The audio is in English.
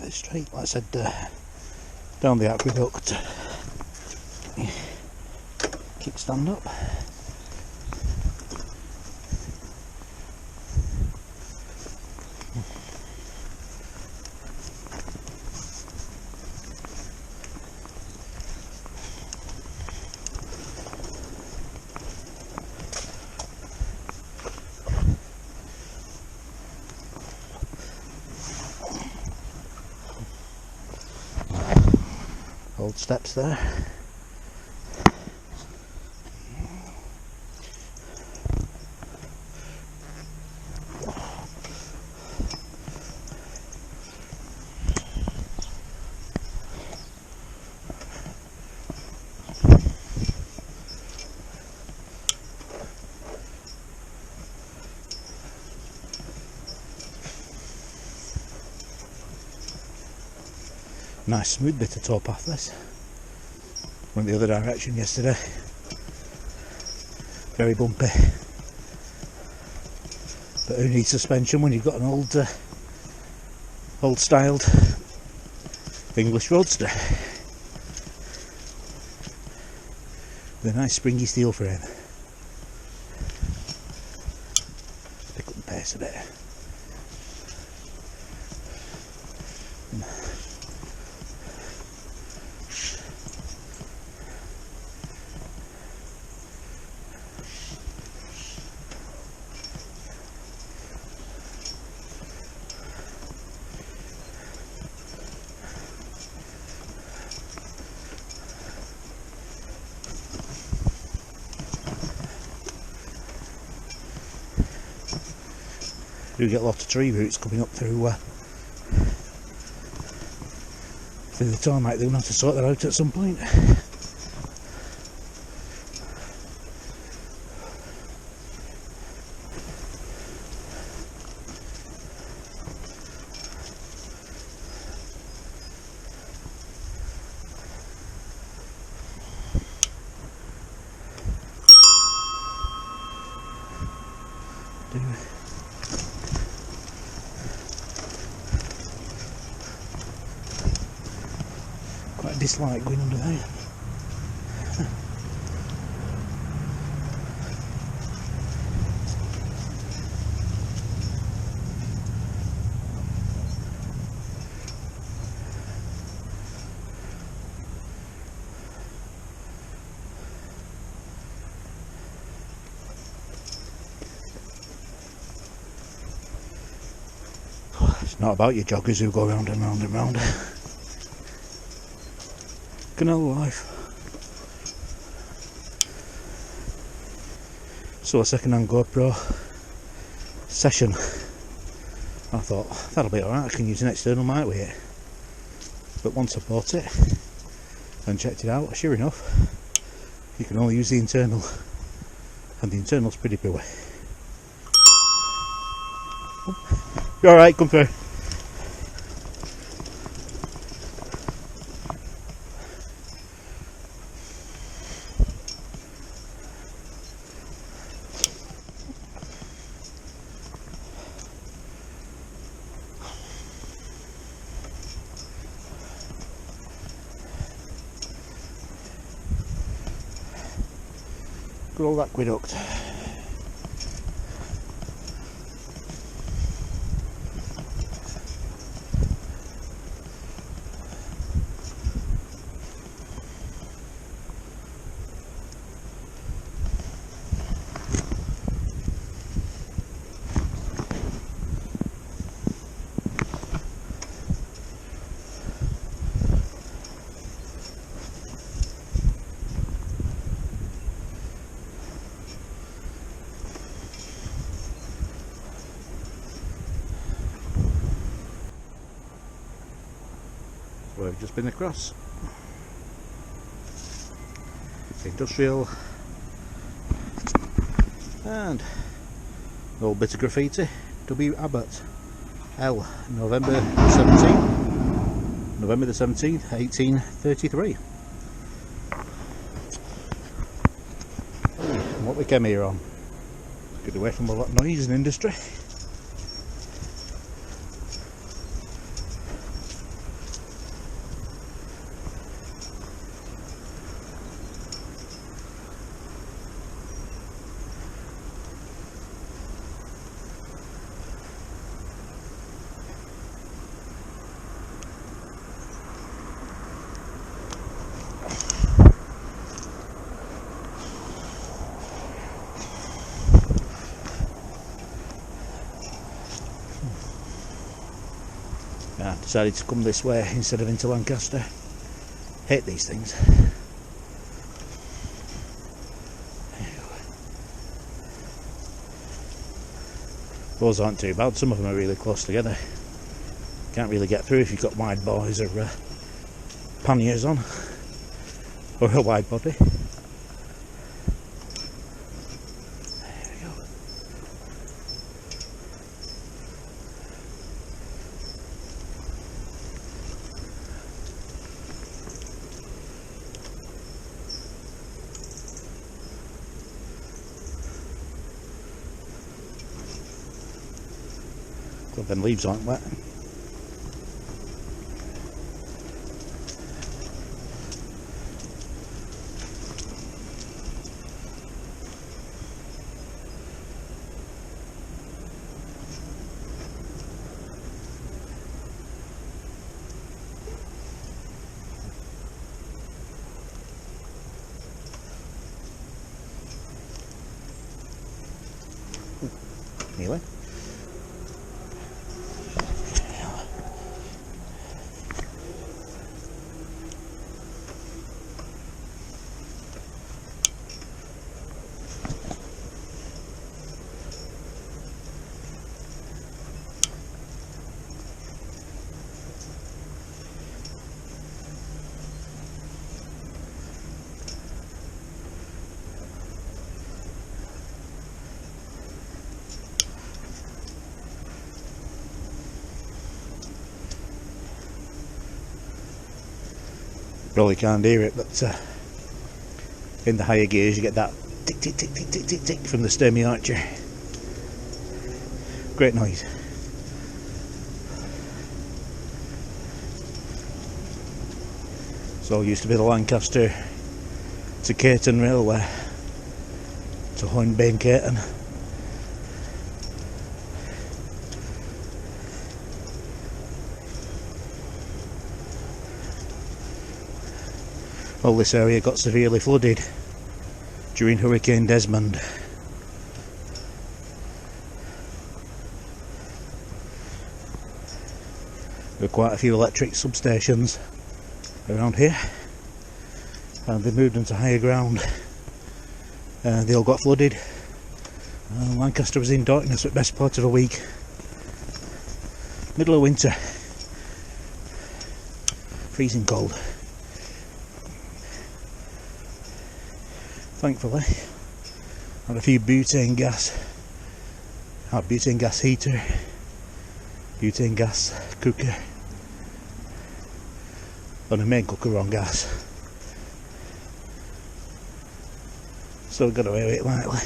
this straight. Like I said, down the aqueduct, kickstand up. Old steps there. Nice smooth bit of towpath this. Went the other direction yesterday. Very bumpy. But who needs suspension when you've got an old styled English roadster with a nice springy steel frame. Pick up the pace a bit. Do get a lot of tree roots coming up through the tarmac. They'll have to sort that out at some point. Quite a dislike going under there. It's not about your joggers who go round and round and round. Canal life. So a second-hand GoPro Session. I thought that'll be alright, I can use an external mic with it. But once I bought it and checked it out, sure enough, you can only use the internal, and the internal's pretty poor. You alright, come through. Good old aqueduct. We've just been across. Industrial and an old bit of graffiti. W. Abbott, L. November the 17th, 1833. And what we came here on. Get away from all that noise and industry. decided to come this way instead of into Lancaster. Hate these things. Those aren't too bad, some of them are really close together. Can't really get through if you've got wide boys or panniers on, or a wide body. There we go. Glad them leaves aren't wet. Nearly. Probably can't hear it, but in the higher gears you get that tick tick tick tick tick tick tick from the Sturmey-Archer. Great noise. So used to be the Lancaster to Caton Railway to Hornbane Caton. Well, this area got severely flooded during Hurricane Desmond. There were quite a few electric substations around here, and they moved them to higher ground. They all got flooded. Lancaster was in darkness for the best part of a week. Middle of winter. Freezing cold. Thankfully, had a few butane gas, had butane gas heater, butane gas cooker, and a main cooker on gas. So we got away with it lightly.